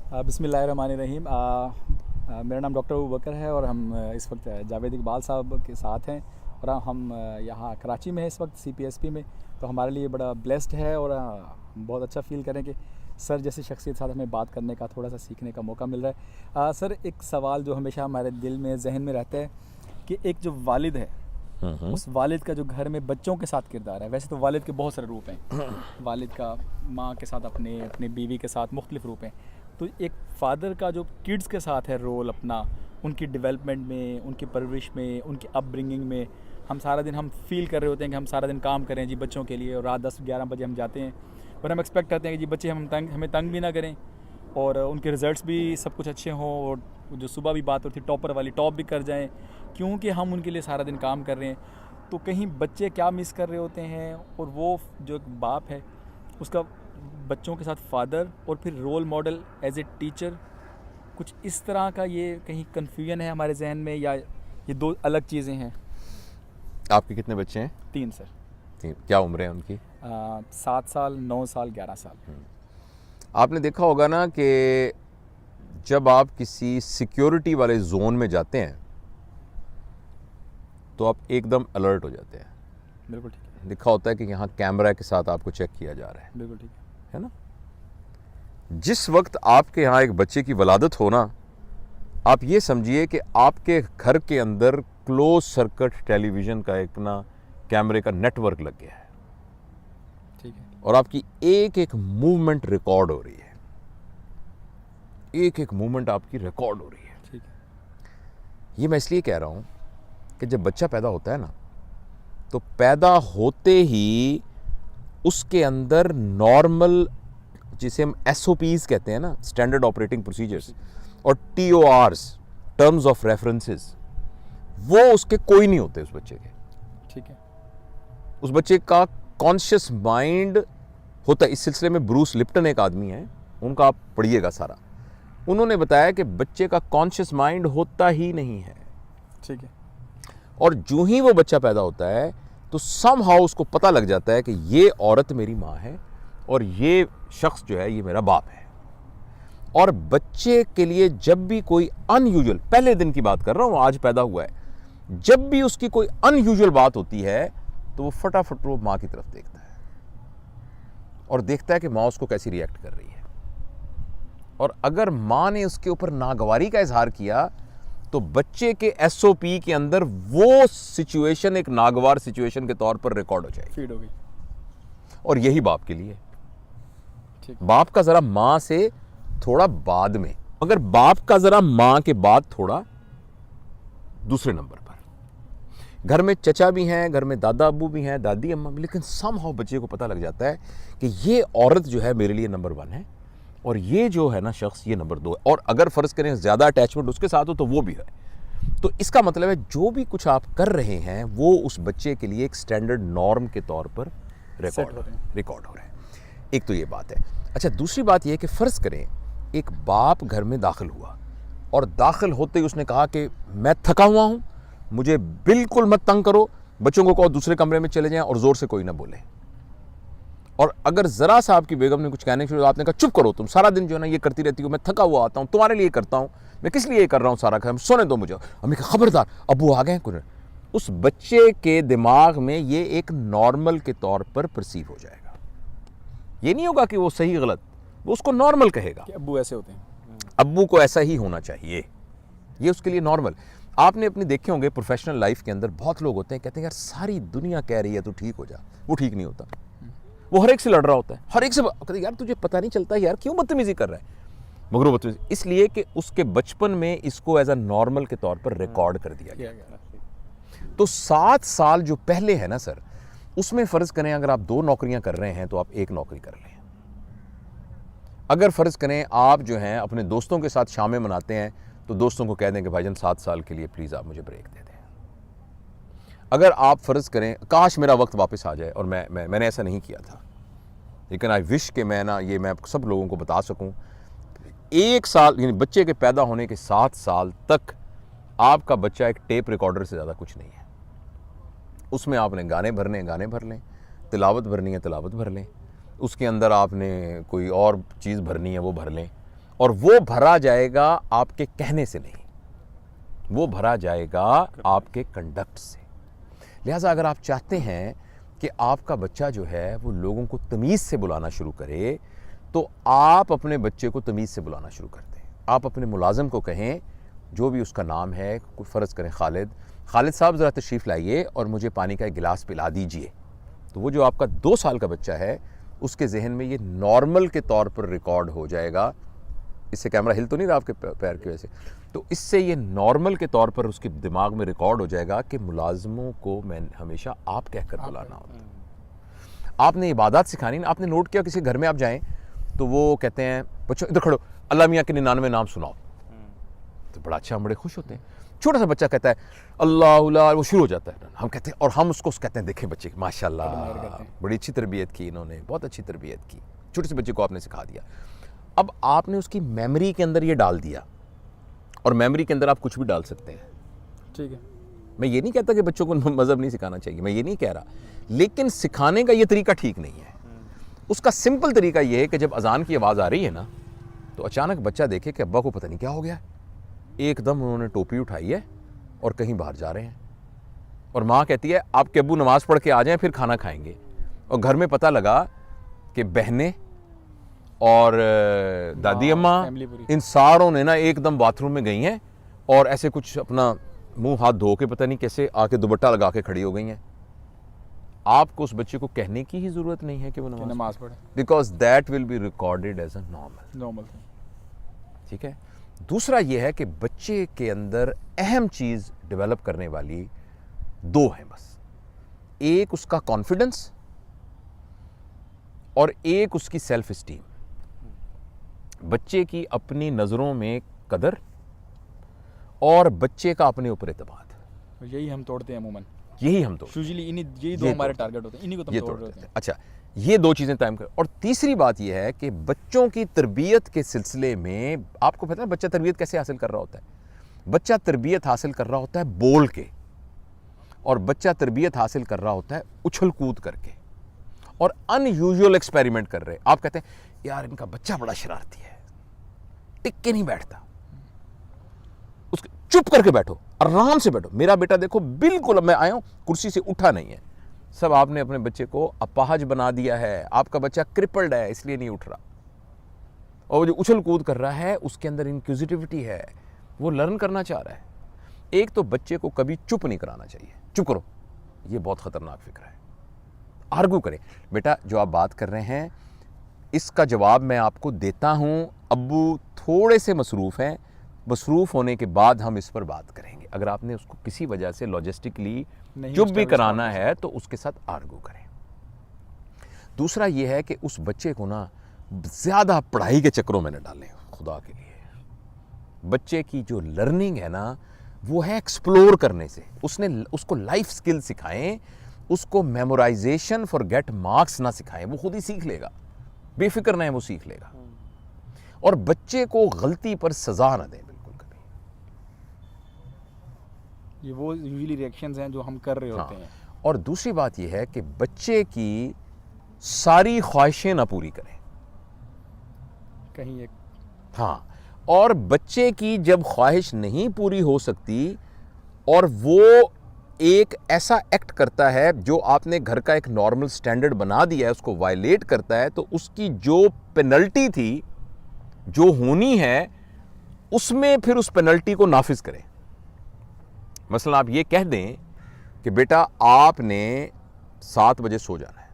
बिस्मिल्लाहिर्रहमानिर्रहीम। मेरा नाम डॉक्टर अबू बकर है और हम इस वक्त जावेद इकबाल साहब के साथ हैं और हम यहाँ कराची में हैं इस वक्त CPSP में। तो हमारे लिए बड़ा ब्लेस्ड है और बहुत अच्छा फ़ील करें कि सर जैसी शख्सियत साथ हमें बात करने का, थोड़ा सा सीखने का मौका मिल रहा है। सर, एक सवाल जो हमेशा हमारे दिल में, जहन में रहता है कि एक जो वालिद है, उस वालिद का जो घर में बच्चों के साथ किरदार है। वैसे तो वालिद के बहुत सारे रूप हैं। वालिद का माँ के साथ, अपने बीवी के साथ मुख्तलिफ रूप हैं। तो एक फ़ादर का जो किड्स के साथ है रोल अपना, उनकी डेवलपमेंट में, उनकी परवरिश में, उनकी अपब्रिंगिंग में, हम सारा दिन हम फील कर रहे होते हैं कि हम सारा दिन काम करें जी बच्चों के लिए, और रात 10-11 बजे हम जाते हैं, पर हम एक्सपेक्ट करते हैं कि जी बच्चे हमें तंग भी ना करें और उनके रिज़ल्ट्स भी सब कुछ अच्छे हों, और जो सुबह भी बात होती है टॉपर वाली, टॉप भी कर जाएं, क्योंकि हम उनके लिए सारा दिन काम कर रहे हैं। तो कहीं बच्चे क्या मिस कर रहे होते हैं, और वो जो एक बाप है उसका बच्चों के साथ फ़ादर और फिर role model as a teacher, कुछ इस तरह का ये कहीं कन्फ्यूजन है हमारे जहन में, या ये दो अलग चीज़ें हैं? आपके कितने बच्चे हैं? 3 सर। 3। क्या उम्र है उनकी? 7 साल, 9 साल, 11 साल। आपने देखा होगा ना कि जब आप किसी सिक्योरिटी वाले जोन में जाते हैं तो आप एकदम अलर्ट हो जाते हैं। बिल्कुल ठीक है। लिखा होता है कि यहाँ कैमरा के साथ आपको चेक किया जा रहा है। बिल्कुल ठीक है ना? जिस वक्त आपके यहाँ एक बच्चे की वलादत हो ना, आप ये समझिए कि आपके घर के अंदर क्लोज सर्किट टेलीविज़न का एक ना कैमरे का नेटवर्क लग गया है। ठीक है। और आपकी एक एक मूवमेंट रिकॉर्ड हो रही है। एक एक मूवमेंट आपकी रिकॉर्ड हो रही है। ठीक है। ये मैं इसलिए कह रहा हूँ कि जब बच्चा पैदा होता है ना, तो पैदा होते ही उसके अंदर नॉर्मल, जिसे हम SOPs कहते हैं ना, स्टैंडर्ड ऑपरेटिंग प्रोसीजर्स, और TORs, टर्म्स ऑफ रेफरेंसेस, वो उसके कोई नहीं होते उस बच्चे के। ठीक है। उस बच्चे का कॉन्शियस माइंड होता है। इस सिलसिले में ब्रूस लिप्टन एक आदमी है, उनका आप पढ़िएगा सारा। उन्होंने बताया कि बच्चे का कॉन्शियस माइंड होता ही नहीं है। ठीक है। और जो ही वो बच्चा पैदा होता है तो समहाउ उसको पता लग जाता है कि ये औरत मेरी माँ है और ये शख्स जो है ये मेरा बाप है। और बच्चे के लिए जब भी कोई अनयूजुअल, पहले दिन की बात कर रहा हूँ, आज पैदा हुआ है, जब भी उसकी कोई अनयूजुअल बात होती है तो वो फटाफट वो माँ की तरफ देखता है और देखता है कि माँ उसको कैसी रिएक्ट कर रही है। और अगर माँ ने उसके ऊपर नागवारी का इजहार किया तो बच्चे के SOP के अंदर वो सिचुएशन एक नागवार सिचुएशन के तौर पर रिकॉर्ड हो जाएगी, फीड हो गई। और यही बाप के लिए। ठीक। बाप का जरा माँ से थोड़ा बाद में, मगर बाप का जरा माँ के बाद थोड़ा दूसरे नंबर पर। घर में चचा भी हैं, घर में दादा अब्बू भी हैं, दादी अम्मा भी, लेकिन समहाउ बच्चे को पता लग जाता है कि ये औरत जो है मेरे लिए नंबर 1 है और ये जो है ना शख्स ये नंबर 2 है। और अगर फर्ज करें ज़्यादा अटैचमेंट उसके साथ हो तो वो भी है। तो इसका मतलब है जो भी कुछ आप कर रहे हैं वो उस बच्चे के लिए एक स्टैंडर्ड नॉर्म के तौर पर रिकॉर्ड हो रहे हैं। एक तो ये बात है। अच्छा, दूसरी बात ये है कि फ़र्ज़ करें एक बाप घर में दाखिल हुआ और दाखिल होते ही उसने कहा कि मैं थका हुआ हूँ, मुझे बिल्कुल मत तंग करो, बच्चों को कहो दूसरे कमरे में चले जाएं और ज़ोर से कोई ना बोले। और अगर ज़रा सा आपकी बेगम ने कुछ कहने के लिए आपने कहा चुप करो, तुम सारा दिन जो है ना ये करती रहती हो, मैं थका हुआ आता हूँ, तुम्हारे लिए करता हूँ, मैं किस लिए ये कर रहा हूँ सारा काम, सोने दो मुझे। अम्मी कहा खबरदार अब्बू आ गए हैं कुछ। उस बच्चे के दिमाग में ये एक नॉर्मल के तौर पर परसीव हो जाएगा। ये नहीं होगा कि वो सही गलत, वो उसको नॉर्मल कहेगा कि अब्बू ऐसे होते हैं, अब्बू को ऐसा ही होना चाहिए, ये उसके लिए नॉर्मल। आपने अपने देखे होंगे प्रोफेशनल लाइफ के अंदर बहुत लोग होते हैं कहते हैं यार सारी दुनिया कह रही है तू ठीक हो जा, वो ठीक नहीं होता। वो हर एक से लड़ रहा होता है, हर एक से कहते यार तुझे पता नहीं चलता यार क्यों बदतमीजी कर रहा है, मगर वो बदतमीजी इसलिए कि उसके बचपन में इसको एज अ नॉर्मल के तौर पर रिकॉर्ड कर दिया गया। तो 7 साल जो पहले है ना सर, उसमें फ़र्ज़ करें अगर आप 2 नौकरियां कर रहे हैं तो आप 1 नौकरी कर लें। अगर फ़र्ज़ करें आप जो हैं अपने दोस्तों के साथ शामें मनाते हैं तो दोस्तों को कह दें कि भाईजान 7 साल के लिए प्लीज़ आप मुझे ब्रेक दे दें। अगर आप फ़र्ज़ करें काश मेरा वक्त वापस आ जाए, और मैंने ऐसा नहीं किया था, लेकिन आई विश कि मैं ना ये मैं सब लोगों को बता सकूं, 1 साल यानी बच्चे के पैदा होने के 7 साल तक आपका बच्चा एक टेप रिकॉर्डर से ज़्यादा कुछ नहीं है। उसमें आपने गाने भरने गाने भर लें, तिलावत भरनी है तिलावत भर लें, उसके अंदर आपने कोई और चीज़ भरनी है वो भर लें, और वो भरा जाएगा आपके कहने से नहीं, वो भरा जाएगा आपके कंडक्ट से। लिहाजा अगर आप चाहते हैं कि आपका बच्चा जो है वो लोगों को तमीज़ से बुलाना शुरू करे, तो आप अपने बच्चे को तमीज़ से बुलाना शुरू कर दें। आप अपने मुलाजिम को कहें, जो भी उसका नाम है, कोई फ़र्ज़ करें खालिद साहब ज़रा तशरीफ़ लाइए और मुझे पानी का एक गिलास पिला दीजिए। तो वो जो आपका 2 साल का बच्चा है उसके जहन में ये नॉर्मल के तौर पर रिकॉर्ड हो जाएगा। इससे कैमरा हिल तो नहीं रहा आपके पैर की वजह से, तो इससे ये नॉर्मल के तौर पर उसके दिमाग में रिकॉर्ड हो जाएगा कि मुलाजमों को मैं हमेशा आप कहकर बुलाना होता है। आपने इबादत सिखानी ना। आपने नोट किया किसी घर में आप जाएं तो वो कहते हैं बच्चों इधर खड़ो, अल्लाह मियाँ के 99 नाम सुनाओ, तो बड़ा अच्छा, हम बड़े खुश होते हैं। छोटा सा बच्चा कहता है अल्लाह, वो शुरू हो जाता है। हम कहते हैं, और हम उसको कहते हैं देखें बच्चे माशाल्लाह, बड़ी अच्छी तरबियत की इन्होंने, बहुत अच्छी तरबियत की। छोटे से बच्चे को आपने सिखा दिया। अब आपने उसकी मेमोरी के अंदर ये डाल दिया, और मेमोरी के अंदर आप कुछ भी डाल सकते हैं, ठीक है। मैं ये नहीं कहता कि बच्चों को मज़हब नहीं सिखाना चाहिए, मैं ये नहीं कह रहा, लेकिन सिखाने का ये तरीका ठीक नहीं है। उसका सिंपल तरीका ये है कि जब अजान की आवाज़ आ रही है ना, तो अचानक बच्चा देखे कि अब्बा को पता नहीं क्या हो गया, एकदम उन्होंने टोपी उठाई है और कहीं बाहर जा रहे हैं, और माँ कहती है आपके अब्बू नमाज़ पढ़ के आ जाएं फिर खाना खाएंगे, और घर में पता लगा कि बहनें और दादी अम्मा इन सारों ने ना एकदम बाथरूम में गई हैं और ऐसे कुछ अपना मुंह हाथ धो के पता नहीं कैसे आके दुपट्टा लगा के खड़ी हो गई हैं। आपको उस बच्चे को कहने की ही जरूरत नहीं है कि वो नमाज पढ़े, because that will be recorded as a normal. ठीक है। दूसरा ये है कि बच्चे के अंदर अहम चीज डेवलप करने वाली 2 हैं बस, एक उसका कॉन्फिडेंस और एक उसकी सेल्फ स्टीम। बच्चे की अपनी नजरों में कदर और बच्चे का अपने ऊपर एतमाद, यही हम तोड़ते हैं अमूमन, यही हम तोड़ते हैं। यूजुअली यही 2 हमारे टारगेट होते हैं, इन्हीं को तो तोड़ रहे हैं। अच्छा, ये 2 चीज़ें तय कर। और तीसरी बात यह है कि बच्चों की तरबियत के सिलसिले में आपको पता है बच्चा तरबियत कैसे हासिल कर रहा होता है? बच्चा तरबियत हासिल कर रहा होता है बोल के, और बच्चा तरबियत हासिल कर रहा होता है उछल कूद करके और अनयूजुअल एक्सपेरिमेंट कर रहे। आप कहते हैं यार इनका बच्चा बड़ा शरारती है, टिक के नहीं बैठता, उसके चुप करके बैठो, आराम से बैठो। मेरा बेटा देखो बिल्कुल, अब मैं आया हूं कुर्सी से उठा नहीं है। सब आपने अपने बच्चे को अपाहज बना दिया है, आपका बच्चा क्रिपल्ड है इसलिए नहीं उठ रहा, और जो उछल कूद कर रहा है उसके अंदर इंक्विजिटिविटी है, वो लर्न करना चाह रहा है। एक तो बच्चे को कभी चुप नहीं कराना चाहिए, चुप करो, ये बहुत खतरनाक फिक्र है। आर्गू करें, बेटा जो आप बात कर रहे हैं इसका जवाब मैं आपको देता हूं, अब्बू थोड़े से मसरूफ़ हैं, मसरूफ़ होने के बाद हम इस पर बात करेंगे। अगर आपने उसको किसी वजह से लॉजिस्टिकली चुप भी कराना है तो उसके साथ आर्गू करें। दूसरा यह है कि उस बच्चे को ना ज़्यादा पढ़ाई के चक्रों में न डालें, खुदा के लिए। बच्चे की जो लर्निंग है ना वो है एक्सप्लोर करने से। उसको लाइफ स्किल सिखाएं, उसको मेमोराइजेशन फॉर गेट मार्क्स ना सिखाएं, वो खुद ही सीख लेगा, बेफिक्र ना है, वो सीख लेगा। और बच्चे को गलती पर सजा ना दें बिल्कुल कभी। ये वो यूजुअली रिएक्शंस हैं जो हम कर रहे होते हैं। और दूसरी बात यह है कि बच्चे की सारी ख्वाहिशें ना पूरी करें कहीं एक। हाँ, और बच्चे की जब ख्वाहिश नहीं पूरी हो सकती और वो एक ऐसा एक्ट करता है जो आपने घर का एक नॉर्मल स्टैंडर्ड बना दिया है, उसको वायलेट करता है, तो उसकी जो पेनल्टी थी, जो होनी है, उसमें फिर उस पेनल्टी को नाफिज करें। मसलन आप ये कह दें कि बेटा आपने 7 बजे सो जाना है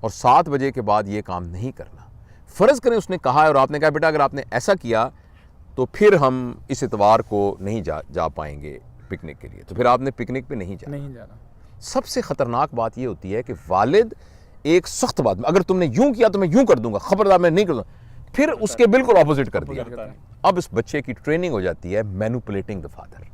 और 7 बजे के बाद ये काम नहीं करना। फ़र्ज़ करें उसने कहा है और आपने कहा बेटा अगर आपने ऐसा किया तो फिर हम इस इतवार को नहीं जा पाएंगे पिकनिक के लिए, तो फिर आपने पिकनिक पे नहीं जाना। सबसे ख़तरनाक बात ये होती है कि वालिद एक सख्त बात में, अगर तुमने यूं किया तो मैं यूं कर दूंगा, खबरदार मैं नहीं कर दूंगा, फिर उसके बिल्कुल ऑपोजिट कर दिया। अब इस बच्चे की ट्रेनिंग हो जाती है मैनिपुलेटिंग द फादर,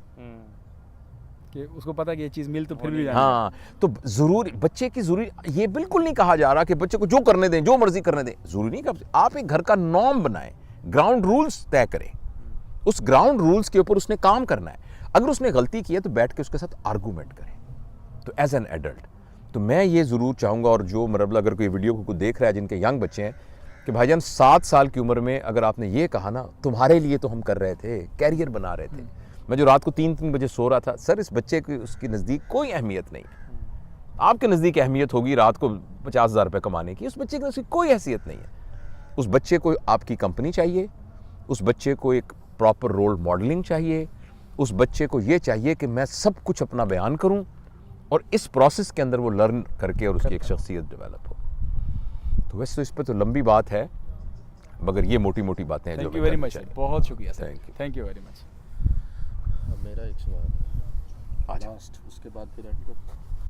कि उसको पता है कि ये चीज़ मिल तो फिर भी जाएगी। हाँ, तो ज़रूरी बच्चे की ज़रूरी, ये बिल्कुल नहीं कहा जा रहा कि बच्चे को जो करने दें, जो मर्जी करने दें, ज़रूरी नहीं कि आप एक घर का नॉर्म बनाएं, ग्राउंड रूल्स तय करें, उस ग्राउंड रूल्स के ऊपर उसने काम करना है। अगर उसने गलती की है तो बैठ के उसके साथ आर्गूमेंट करें। तो एज एन एडल्ट तो मैं ये ज़रूर चाहूँगा, और जो मतलब अगर कोई वीडियो को देख रहा है जिनके यंग बच्चे हैं, कि भाईजान 7 साल की उम्र में अगर आपने ये कहा ना, तुम्हारे लिए तो हम कर रहे थे, कैरियर बना रहे थे। मैं जो रात को 3-3 बजे सो रहा था, सर इस बच्चे की उसके नज़दीक कोई अहमियत नहीं है। आपके नज़दीक अहमियत होगी रात को 50,000 रुपये कमाने की, उस बच्चे की उसकी कोई हैसियत नहीं है। उस बच्चे को आपकी कंपनी चाहिए, उस बच्चे को एक प्रॉपर रोल मॉडलिंग चाहिए, उस बच्चे को ये चाहिए कि मैं सब कुछ अपना बयान करूं और इस प्रोसेस के अंदर वो लर्न करके और उसकी एक शख्सियत डेवलप हो। तो वैसे तो इस पर तो लंबी बात है, मगर ये मोटी मोटी बातें हैं जो thank you very much sir, बहुत शुक्रिया sir, Thank you. Thank you very much. अब मेरा एक सवाल अच्छा। लास्ट, उसके बाद फिर एंड करते हैं।